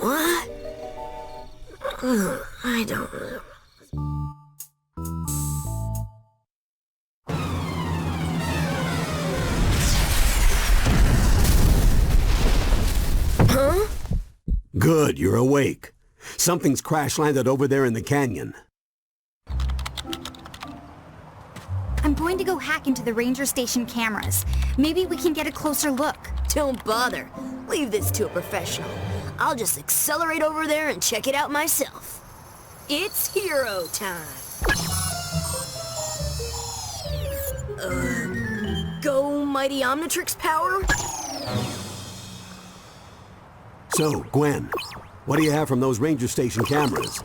What? I don't know. Huh? Good, you're awake. Something's crash-landed over there in the canyon. I'm going to go hack into the ranger station cameras. Maybe we can get a closer look. Don't bother. Leave this to a professional. I'll just accelerate over there and check it out myself. It's hero time. Go mighty Omnitrix power? So, Gwen, what do you have from those ranger station cameras?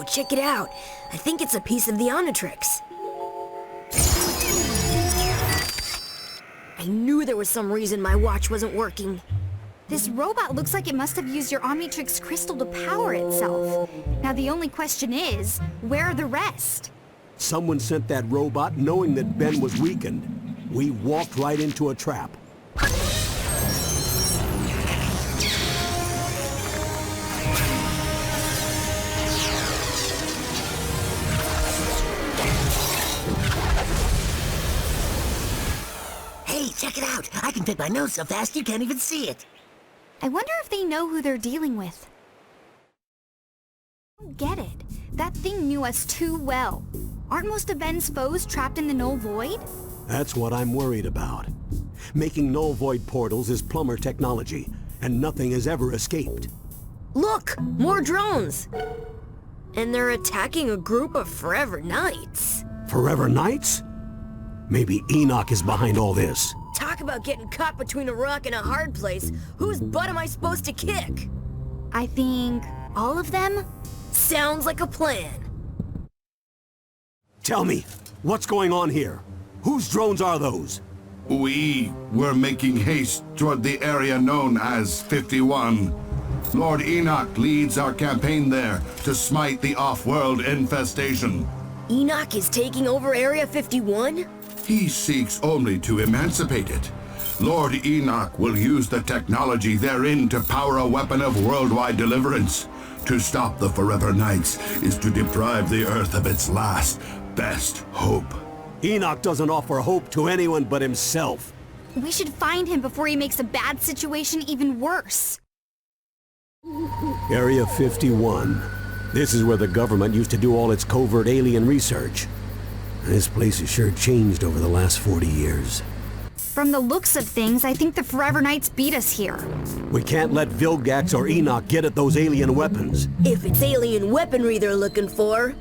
Check it out. I think it's a piece of the Omnitrix. I knew there was some reason my watch wasn't working. This robot looks like it must have used your Omnitrix crystal to power itself. Now the only question is, where are the rest? Someone sent that robot knowing that Ben was weakened. We walked right into a trap. Check it out! I can pick my nose so fast you can't even see it! I wonder if they know who they're dealing with. I don't get it. That thing knew us too well. Aren't most of Ben's foes trapped in the null void? That's what I'm worried about. Making null void portals is plumber technology, and nothing has ever escaped. Look! More drones! And they're attacking a group of Forever Knights. Forever Knights? Maybe Enoch is behind all this. Talk about getting caught between a rock and a hard place. Whose butt am I supposed to kick? I think all of them? Sounds like a plan. Tell me, what's going on here? Whose drones are those? We were making haste toward the area known as 51. Lord Enoch leads our campaign there to smite the off-world infestation. Enoch is taking over Area 51? He seeks only to emancipate it. Lord Enoch will use the technology therein to power a weapon of worldwide deliverance. To stop the Forever Knights is to deprive the Earth of its last, best hope. Enoch doesn't offer hope to anyone but himself. We should find him before he makes a bad situation even worse. Area 51. This is where the government used to do all its covert alien research. This place has sure changed over the last 40 years. From the looks of things, I think the Forever Knights beat us here. We can't let Vilgax or Enoch get at those alien weapons. If it's alien weaponry they're looking for.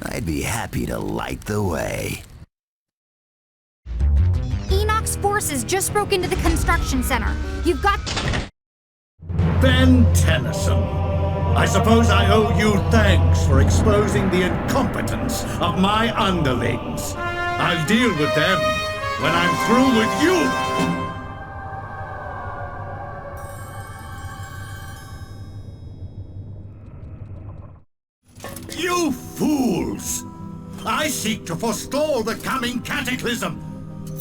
I'd be happy to light the way. Enoch's forces just broke into the construction center. You've got... Ben Tennyson, I suppose I owe you thanks for exposing the incompetence of my underlings. I'll deal with them when I'm through with you! You fools! I seek to forestall the coming cataclysm!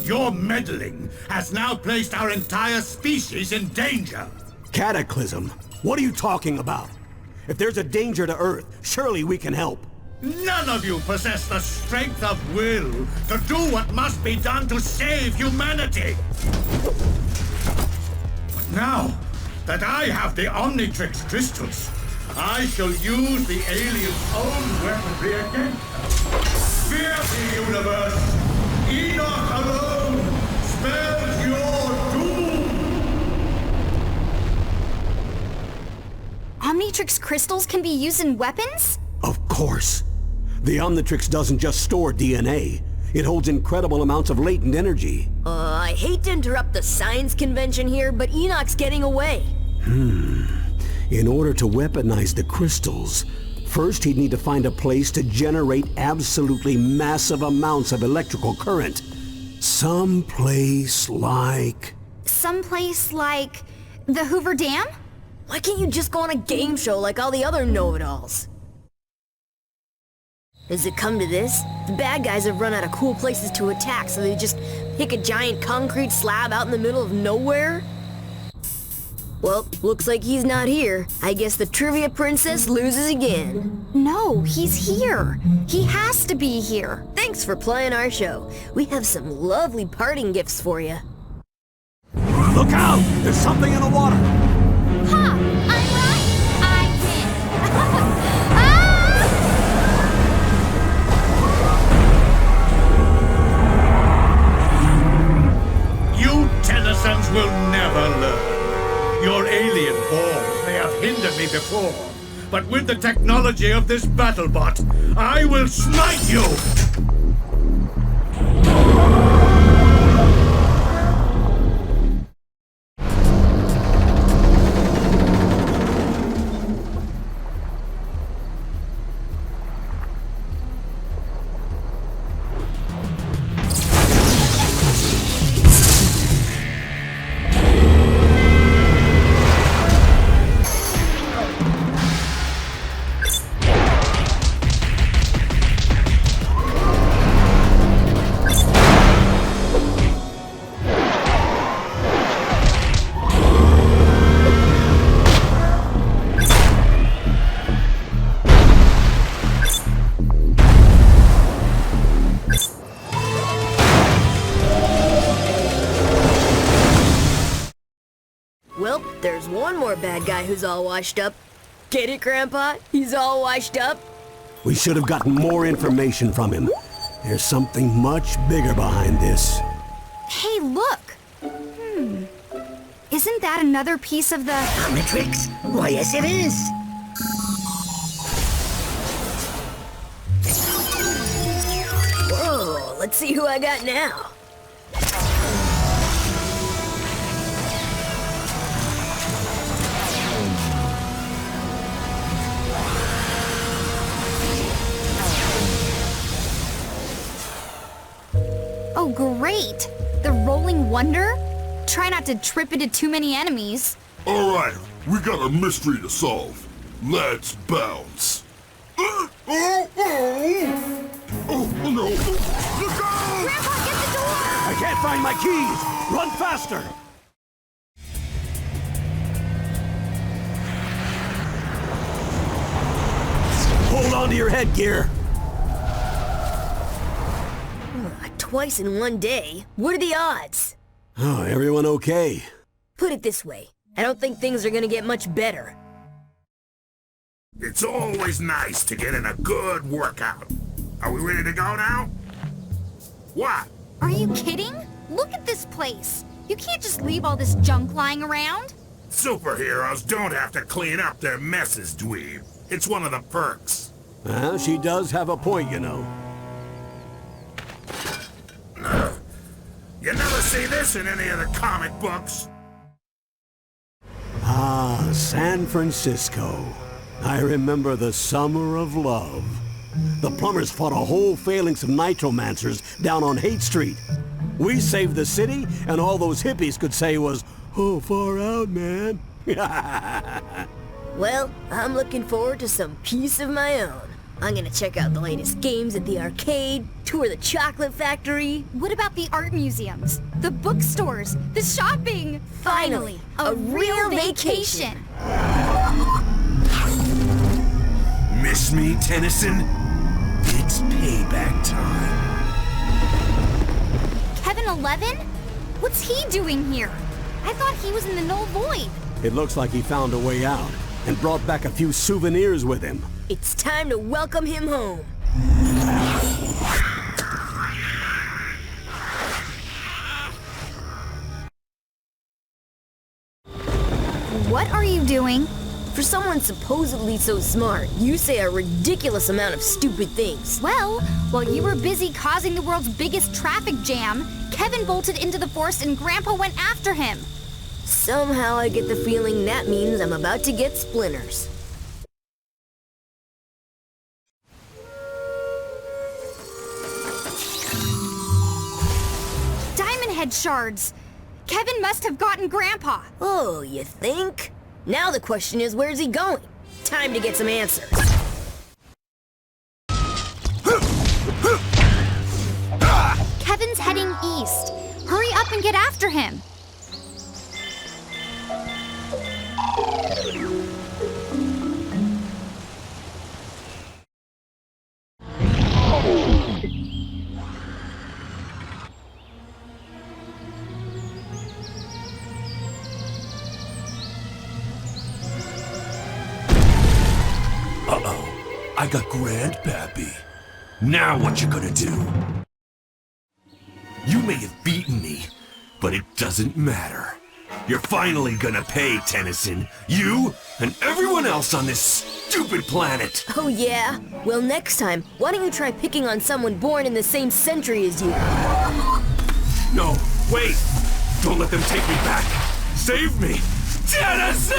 Your meddling has now placed our entire species in danger! Cataclysm? What are you talking about? If there's a danger to Earth, surely we can help. None of you possess the strength of will to do what must be done to save humanity! But now that I have the Omnitrix crystals, I shall use the aliens' own weaponry against them. Fear the universe! Enoch alone spells your doom! Omnitrix crystals can be used in weapons? Of course. The Omnitrix doesn't just store DNA. It holds incredible amounts of latent energy. I hate to interrupt the science convention here, but Enoch's getting away. In order to weaponize the crystals, first he'd need to find a place to generate absolutely massive amounts of electrical current. Someplace like the Hoover Dam? Why can't you just go on a game show like all the other know-it-alls? Does it come to this? The bad guys have run out of cool places to attack, so they just pick a giant concrete slab out in the middle of nowhere? Well, looks like he's not here. I guess the trivia princess loses again. No, he's here. He has to be here. Thanks for playing our show. We have some lovely parting gifts for you. Look out! There's something in the water! Ha! I'm right! I win! Ah! You Tennysons will never learn. Your alien balls may have hindered me before, but with the technology of this BattleBot, I will smite you! Well, there's one more bad guy who's all washed up. Get it, Grandpa? He's all washed up? We should have gotten more information from him. There's something much bigger behind this. Hey, look! Isn't that another piece of the... Omnitrix? Why, yes it is. Whoa, let's see who I got now. Oh, great! The Rolling Wonder? Try not to trip into too many enemies. All right, we got a mystery to solve. Let's bounce. Oh no! Look out! Grandpa, get the door! I can't find my keys! Run faster! Hold on to your headgear! Twice in one day? What are the odds? Oh, everyone okay? Put it this way, I don't think things are gonna get much better. It's always nice to get in a good workout. Are we ready to go now? What? Are you kidding? Look at this place. You can't just leave all this junk lying around. Superheroes don't have to clean up their messes, dweeb. It's one of the perks. Well, she does have a point, you know. You never see this in any of the comic books. Ah, San Francisco. I remember the summer of love. The plumbers fought a whole phalanx of nitromancers down on Hate Street. We saved the city, and all those hippies could say was, "Oh, far out, man." Well, I'm looking forward to some peace of my own. I'm gonna check out the latest games at the arcade, tour the chocolate factory. What about the art museums, the bookstores, the shopping? Finally, a real vacation. Miss me, Tennyson? It's payback time. Kevin 11? What's he doing here? I thought he was in the null void. It looks like he found a way out and brought back a few souvenirs with him. It's time to welcome him home. What are you doing? For someone supposedly so smart, you say a ridiculous amount of stupid things. Well, while you were busy causing the world's biggest traffic jam, Kevin bolted into the forest and Grandpa went after him. Somehow I get the feeling that means I'm about to get splinters. Diamond head shards. Kevin must have gotten Grandpa. Oh, you think? Now the question is, where's he going? Time to get some answers. Kevin's heading east. Hurry up and get after him. Uh-oh, I got Grandpappy. Now what you gonna do? You may have beaten me, but it doesn't matter. You're finally gonna pay, Tennyson. You and everyone else on this stupid planet. Oh yeah? Well, next time, why don't you try picking on someone born in the same century as you? No, wait! Don't let them take me back! Save me! Tennyson!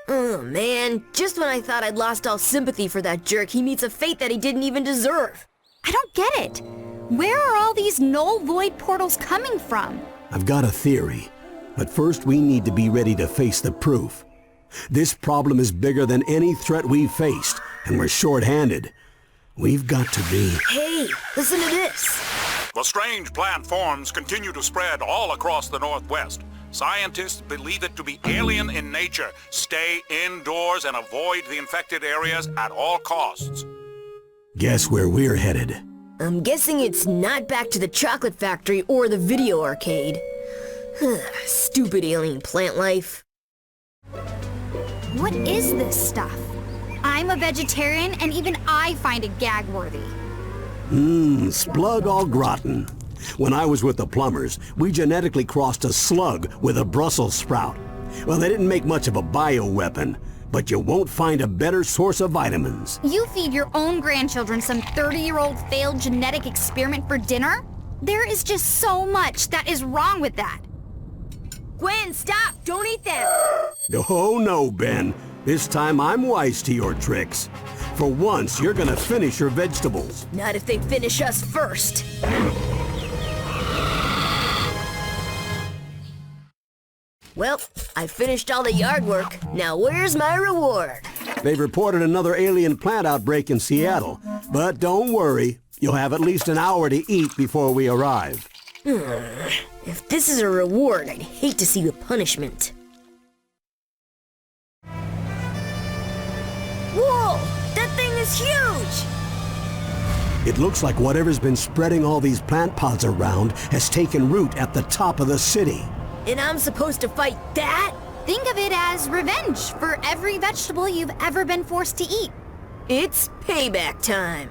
Oh man, just when I thought I'd lost all sympathy for that jerk, he meets a fate that he didn't even deserve. I don't get it. Where are all these null void portals coming from? I've got a theory, but first we need to be ready to face the proof. This problem is bigger than any threat we've faced, and we're short-handed. We've got to be... Hey, listen to this. The strange plant forms continue to spread all across the Northwest. Scientists believe it to be alien in nature. Stay indoors and avoid the infected areas at all costs. Guess where we're headed? I'm guessing it's not back to the chocolate factory or the video arcade. Stupid alien plant life. What is this stuff? I'm a vegetarian and even I find it gag-worthy. Splug au gratin. When I was with the plumbers, we genetically crossed a slug with a Brussels sprout. Well, they didn't make much of a bioweapon, but you won't find a better source of vitamins. You feed your own grandchildren some 30-year-old failed genetic experiment for dinner? There is just so much that is wrong with that. Gwen, stop! Don't eat them! Oh no, Ben. This time I'm wise to your tricks. For once, you're gonna finish your vegetables. Not if they finish us first. Well, I finished all the yard work. Now where's my reward? They've reported another alien plant outbreak in Seattle. But don't worry, you'll have at least an hour to eat before we arrive. If this is a reward, I'd hate to see the punishment. Whoa! That thing is huge! It looks like whatever's been spreading all these plant pods around has taken root at the top of the city. And I'm supposed to fight that? Think of it as revenge for every vegetable you've ever been forced to eat. It's payback time.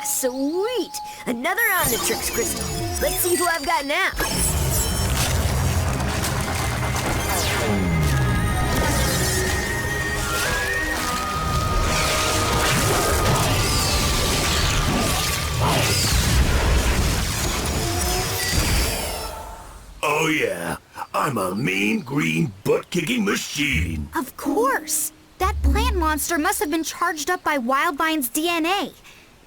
Sweet! Another Omnitrix crystal. Let's see who I've got now. Oh yeah, I'm a mean green butt-kicking machine. Of course! That plant monster must have been charged up by Wildvine's DNA.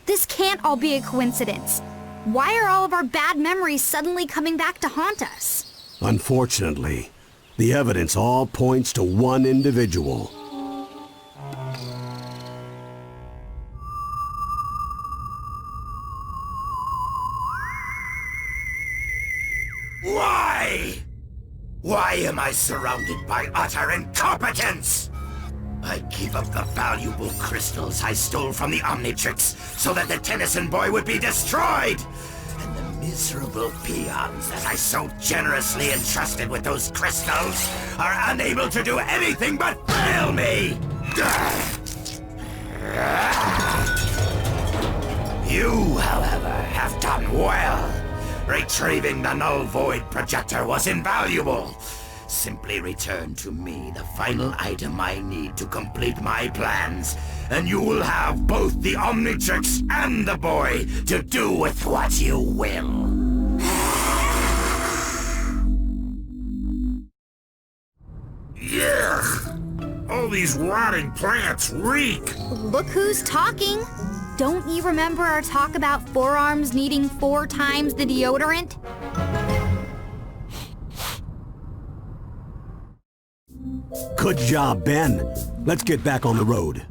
This can't all be a coincidence. Why are all of our bad memories suddenly coming back to haunt us? Unfortunately, the evidence all points to one individual. Why? Why am I surrounded by utter incompetence? I gave up the valuable crystals I stole from the Omnitrix so that the Tennyson boy would be destroyed! And the miserable peons that I so generously entrusted with those crystals are unable to do anything but fail me! You, however, have done well. Retrieving the null void projector was invaluable. Simply return to me the final item I need to complete my plans, and you will have both the Omnitrix and the boy to do with what you will. Yuck! All these rotting plants reek! Look who's talking! Don't you remember our talk about forearms needing 4 times the deodorant? Good job, Ben. Let's get back on the road.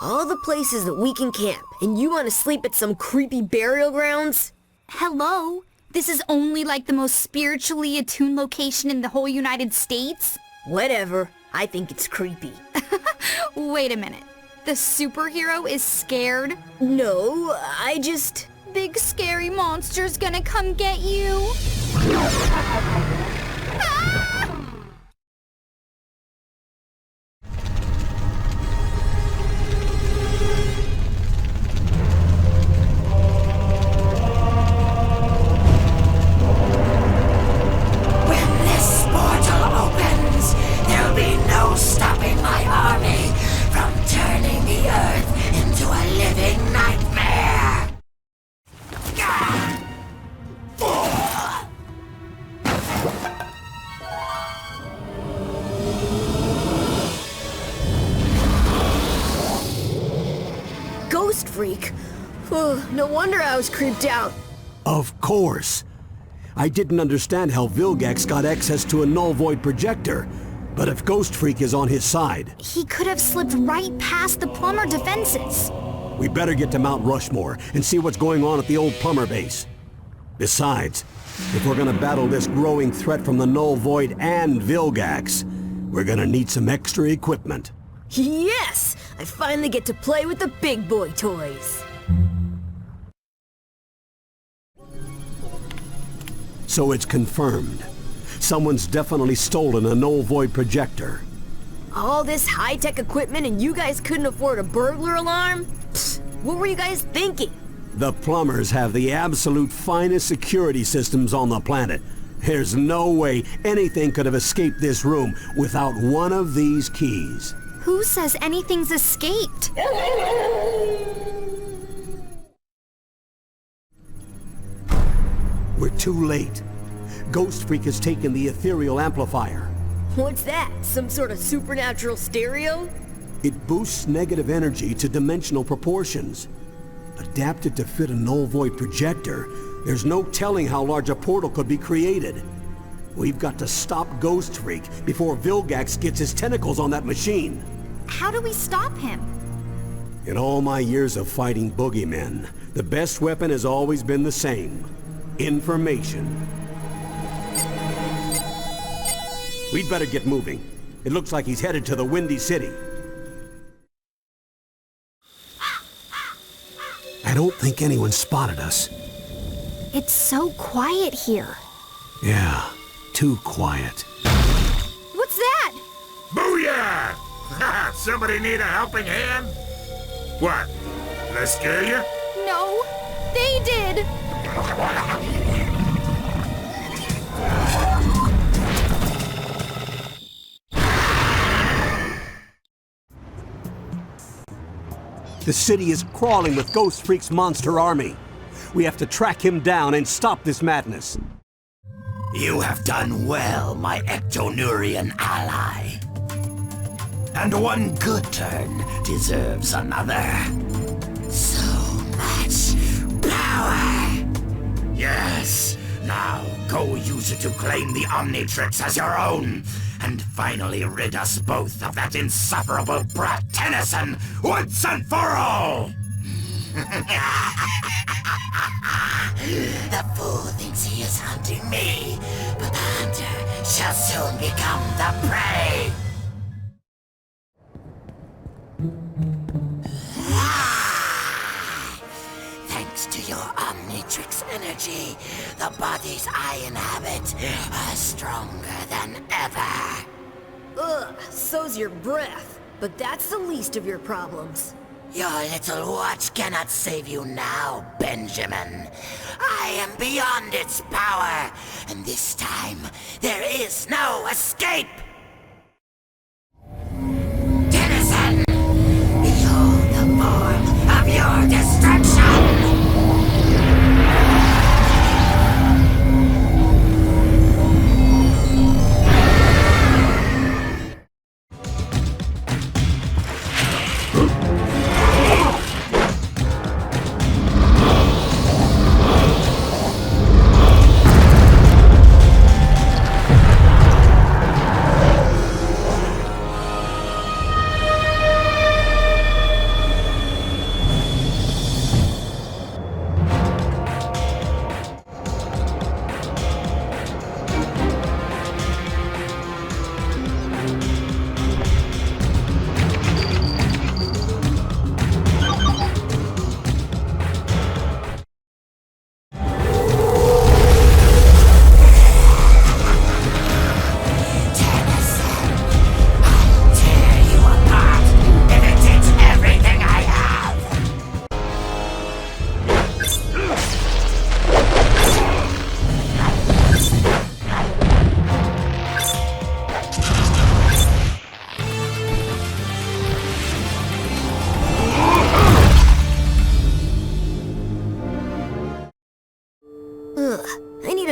All the places that we can camp, and you want to sleep at some creepy burial grounds? Hello? This is only like the most spiritually attuned location in the whole United States? Whatever. I think it's creepy. Wait a minute. The superhero is scared? No, I just... Big scary monster's gonna come get you? When this portal opens, there'll be no stopping my army from turning the Earth into a living nightmare! Ghost freak? No wonder I was creeped out. Of course. I didn't understand how Vilgax got access to a null void projector, but if Ghost Freak is on his side... He could have slipped right past the plumber defenses. We better get to Mount Rushmore and see what's going on at the old plumber base. Besides, if we're gonna battle this growing threat from the null void and Vilgax, we're gonna need some extra equipment. Yes! I finally get to play with the big boy toys. So it's confirmed. Someone's definitely stolen a null void projector. All this high-tech equipment and you guys couldn't afford a burglar alarm? Psst, what were you guys thinking? The plumbers have the absolute finest security systems on the planet. There's no way anything could have escaped this room without one of these keys. Who says anything's escaped? We're too late. Ghost Freak has taken the ethereal amplifier. What's that? Some sort of supernatural stereo? It boosts negative energy to dimensional proportions. Adapted to fit a null void projector, there's no telling how large a portal could be created. We've got to stop Ghost Freak before Vilgax gets his tentacles on that machine. How do we stop him? In all my years of fighting boogeymen, the best weapon has always been the same. Information. We'd better get moving. It looks like he's headed to the Windy City. I don't think anyone spotted us. It's so quiet here. Yeah, too quiet. What's that? Somebody need a helping hand? What? Did I scare you? No, they did! The city is crawling with Ghost Freak's monster army. We have to track him down and stop this madness. You have done well, my Ectonurian ally. And one good turn deserves another. So much power! Yes, now go use it to claim the Omnitrix as your own, and finally rid us both of that insufferable brat Tennyson once and for all! The fool thinks he is hunting me, but the hunter shall soon become the prey! Thanks to your Omnitrix energy, the bodies I inhabit are stronger than ever. Ugh, so's your breath. But that's the least of your problems. Your little watch cannot save you now, Benjamin. I am beyond its power, and this time there is no escape! Tennyson! Behold the form of your destruction!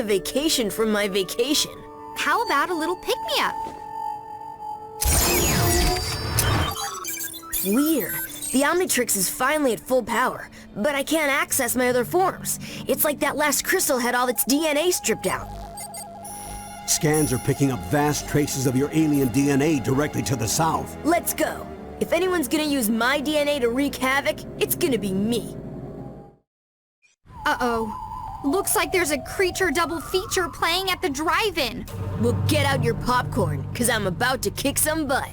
Vacation from my vacation. How about a little pick-me-up? Weird. The Omnitrix is finally at full power, but I can't access my other forms. It's like that last crystal had all its DNA stripped out. Scans are picking up vast traces of your alien DNA directly to the south. Let's go. If anyone's gonna use my DNA to wreak havoc, it's gonna be me. Uh-oh. Looks like there's a creature double feature playing at the drive-in. Well, get out your popcorn, cause I'm about to kick some butt.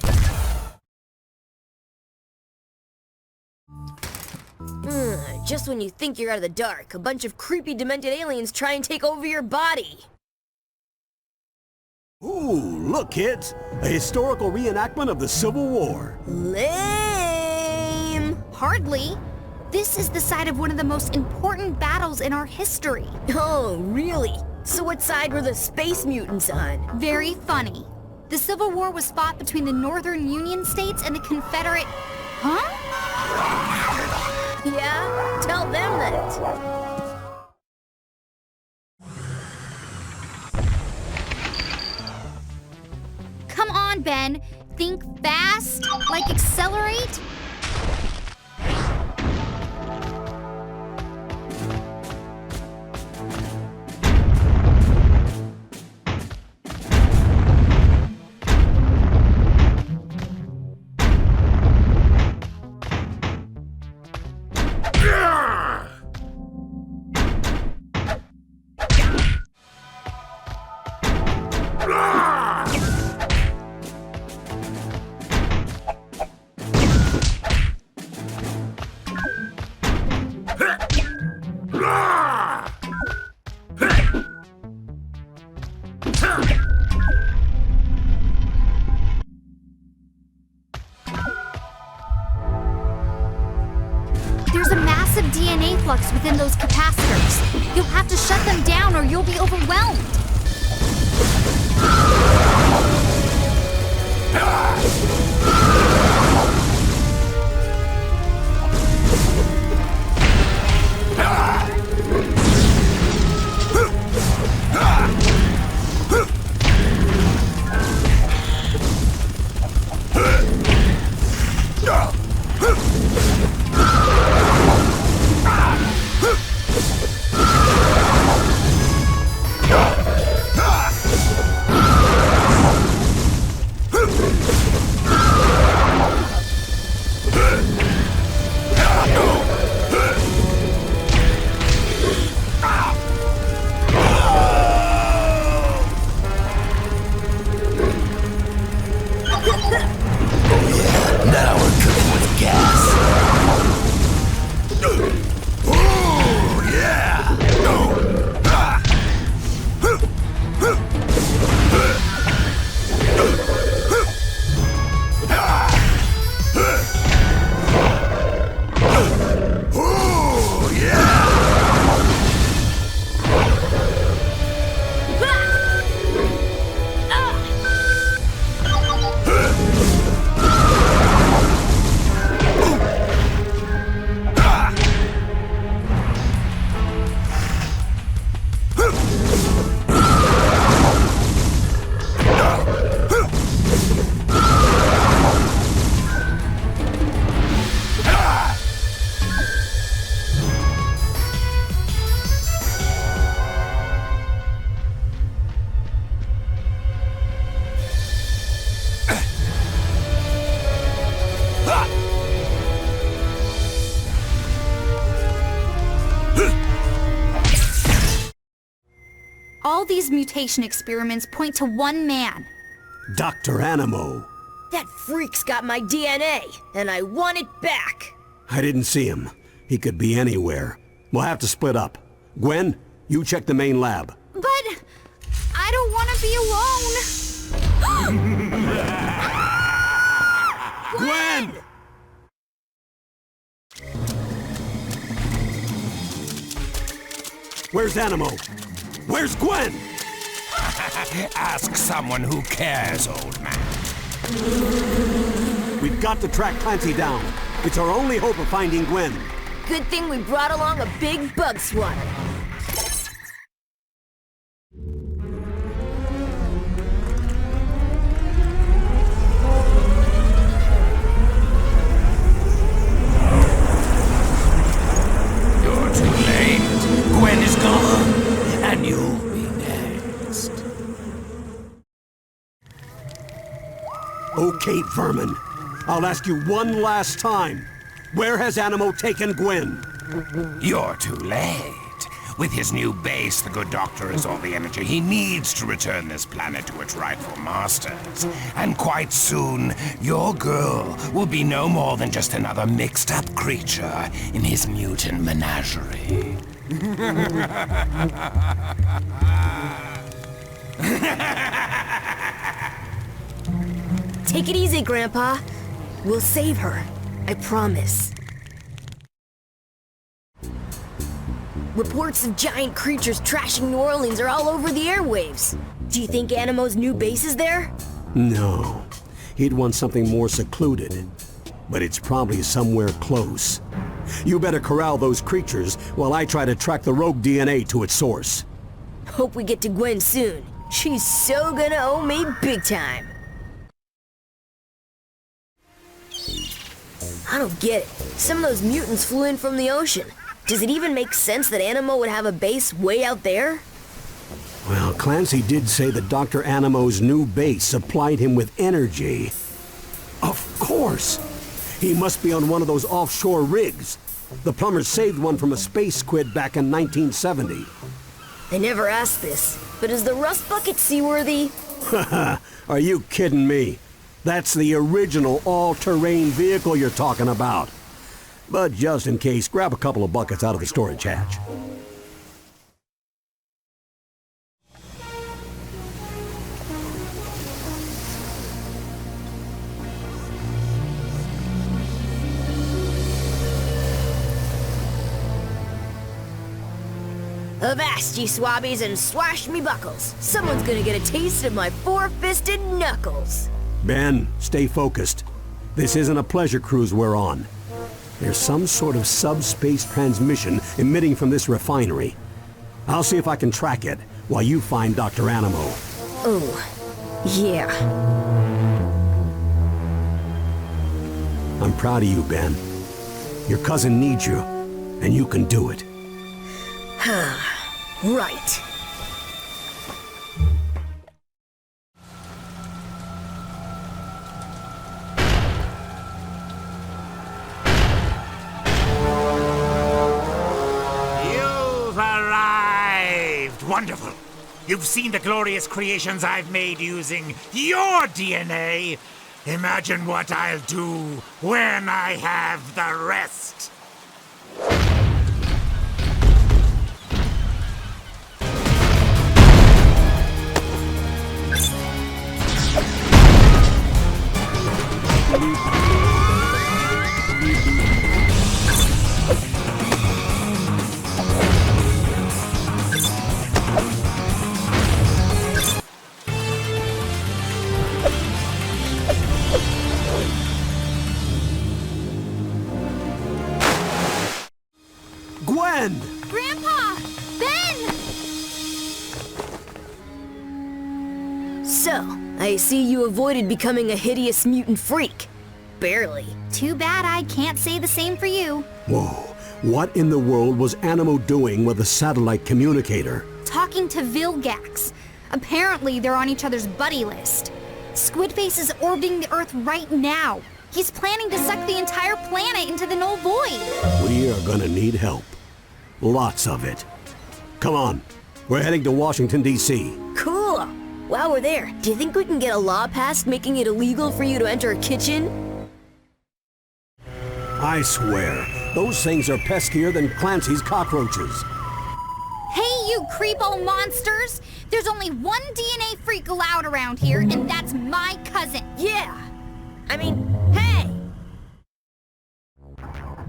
Just when you think you're out of the dark, a bunch of creepy demented aliens try and take over your body. Ooh, look kids! A historical reenactment of the Civil War. Lame! Hardly. This is the site of one of the most important battles in our history. Oh, really? So what side were the space mutants on? Very funny. The Civil War was fought between the Northern Union states and the Confederate... Huh? Yeah? Tell them that. Come on, Ben. Think fast, like accelerate. DNA flux within those capacitors. You'll have to shut them down or you'll be overwhelmed. All these mutation experiments point to one man. Dr. Animo. That freak's got my DNA, and I want it back. I didn't see him. He could be anywhere. We'll have to split up. Gwen, you check the main lab. But I don't want to be alone. Gwen! Where's Animo? Where's Gwen? Ask someone who cares, old man. We've got to track Clancy down. It's our only hope of finding Gwen. Good thing we brought along a big bug swatter. You're too late. Gwen is gone, and you'll be next. Okay, vermin. I'll ask you one last time. Where has Animo taken Gwen? You're too late. With his new base, the good doctor has all the energy he needs to return this planet to its rightful masters. And quite soon, your girl will be no more than just another mixed-up creature in his mutant menagerie. Take it easy, Grandpa. We'll save her. I promise. Reports of giant creatures trashing New Orleans are all over the airwaves. Do you think Animo's new base is there? No. He'd want something more secluded. But it's probably somewhere close. You better corral those creatures while I try to track the rogue DNA to its source. Hope we get to Gwen soon. She's so gonna owe me big time. I don't get it. Some of those mutants flew in from the ocean. Does it even make sense that Animo would have a base way out there? Well, Clancy did say that Dr. Animo's new base supplied him with energy. Of course! He must be on one of those offshore rigs. The plumbers saved one from a space squid back in 1970. I never asked this, but is the rust bucket seaworthy? Haha, are you kidding me? That's the original all-terrain vehicle you're talking about. But just in case, grab a couple of buckets out of the storage hatch. Avast, ye swabbies, and swash me buckles. Someone's gonna get a taste of my four-fisted knuckles. Ben, stay focused. This isn't a pleasure cruise we're on. There's some sort of subspace transmission emitting from this refinery. I'll see if I can track it while you find Dr. Animo. Oh, yeah. I'm proud of you, Ben. Your cousin needs you, and you can do it. Right. You've arrived! Wonderful! You've seen the glorious creations I've made using your DNA. Imagine what I'll do when I have the rest. Gwen! Grandpa! Ben! So, I see you avoided becoming a hideous mutant freak. Barely. Too bad I can't say the same for you. Whoa, what in the world was Animo doing with a satellite communicator? Talking to Vilgax. Apparently they're on each other's buddy list. Squidface is orbiting the Earth right now. He's planning to suck the entire planet into the null void. We are gonna need help. Lots of it. Come on, we're heading to Washington, D.C. Cool. While we're there, do you think we can get a law passed making it illegal for you to enter a kitchen? I swear, those things are peskier than Clancy's cockroaches. Hey, you creepo monsters! There's only one DNA freak allowed around here, and that's my cousin. Yeah. I mean, hey!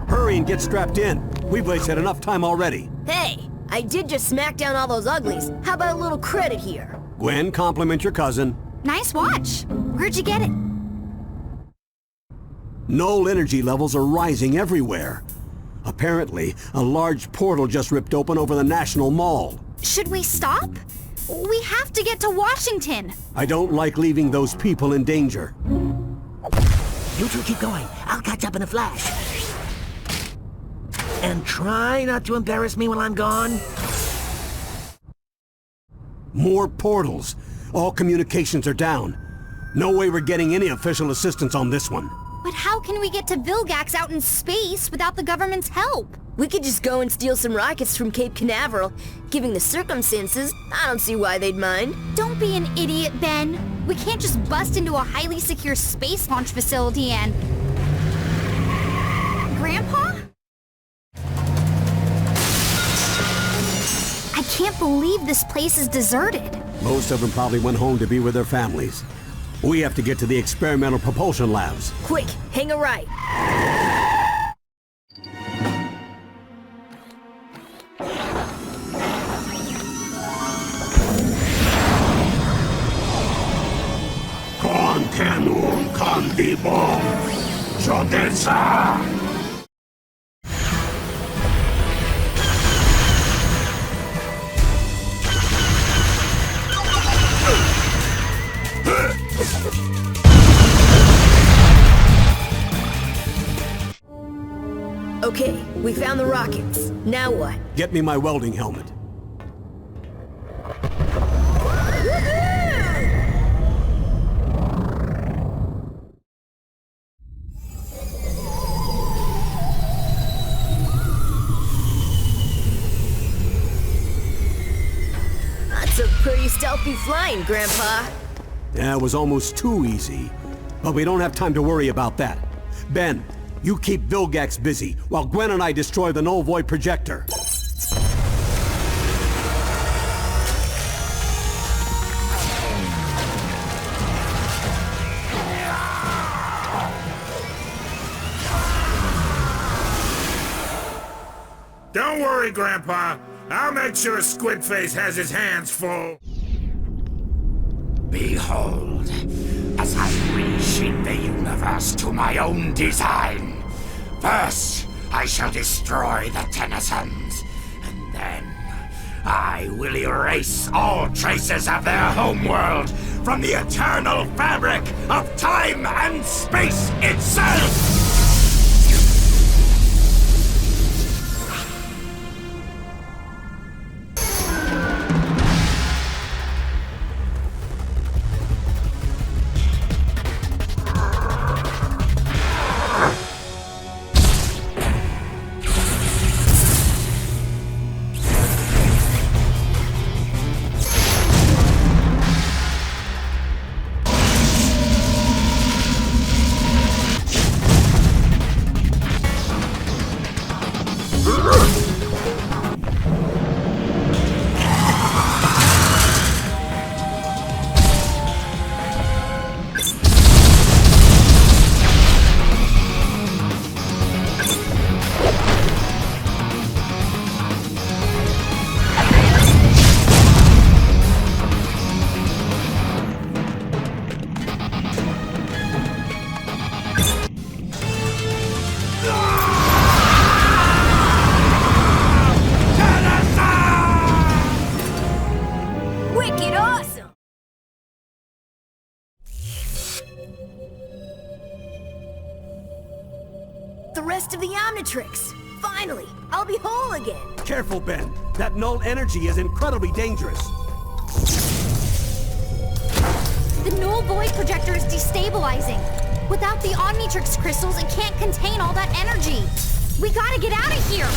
Hurry and get strapped in. We've wasted enough time already. Hey, I did just smack down all those uglies. How about a little credit here? Gwen, compliment your cousin. Nice watch. Where'd you get it? Null energy levels are rising everywhere. Apparently, a large portal just ripped open over the National Mall. Should we stop? We have to get to Washington. I don't like leaving those people in danger. You two keep going. I'll catch up in a flash. And try not to embarrass me while I'm gone. More portals. All communications are down. No way we're getting any official assistance on this one. But how can we get to Vilgax out in space without the government's help? We could just go and steal some rockets from Cape Canaveral. Given the circumstances, I don't see why they'd mind. Don't be an idiot, Ben. We can't just bust into a highly secure space launch facility and... Grandpa? I can't believe this place is deserted. Most of them probably went home to be with their families. We have to get to the experimental propulsion labs. Quick, hang a right. Contenun condibum, Jodesa! Okay, we found the rockets. Now what? Get me my welding helmet. That's a pretty stealthy flying, Grandpa. Yeah, it was almost too easy. But we don't have time to worry about that. Ben, you keep Vilgax busy, while Gwen and I destroy the Null Void projector. Don't worry, Grandpa. I'll make sure Squidface has his hands full. Behold, as I reshape the universe to my own design. First, I shall destroy the Tennysons, and then I will erase all traces of their homeworld from the eternal fabric of time and space itself! The rest of the Omnitrix! Finally! I'll be whole again! Careful, Ben. That null energy is incredibly dangerous. The null void projector is destabilizing. Without the Omnitrix crystals, it can't contain all that energy. We gotta get out of here!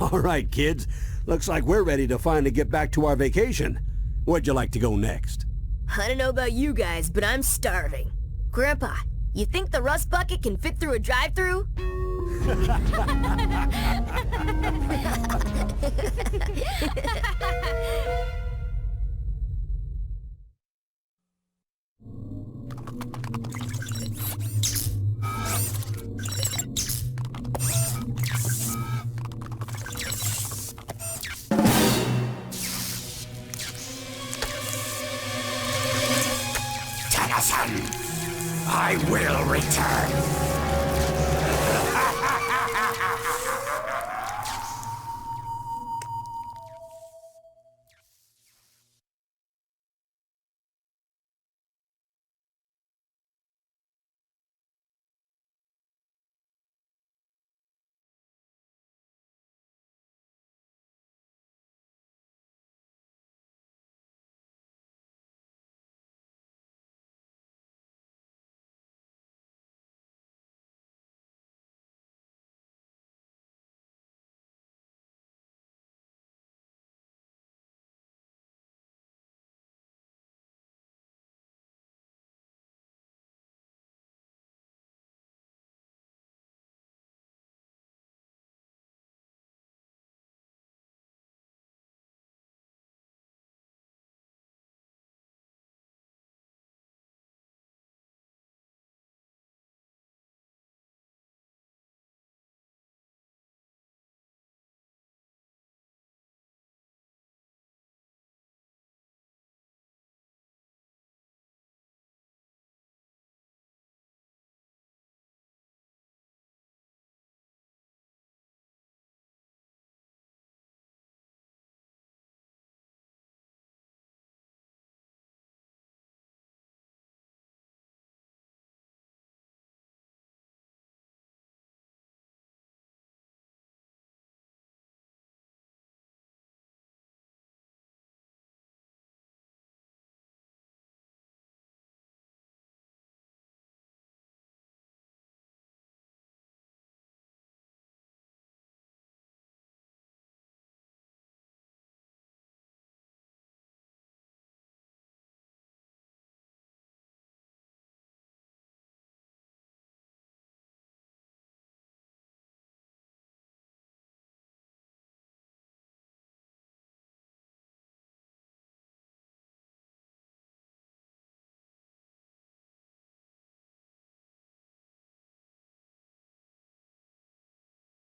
All right, kids. Looks like we're ready to finally get back to our vacation. Where'd you like to go next? I don't know about you guys, but I'm starving. Grandpa, you think the rust bucket can fit through a drive-thru? Tennyson, I will return.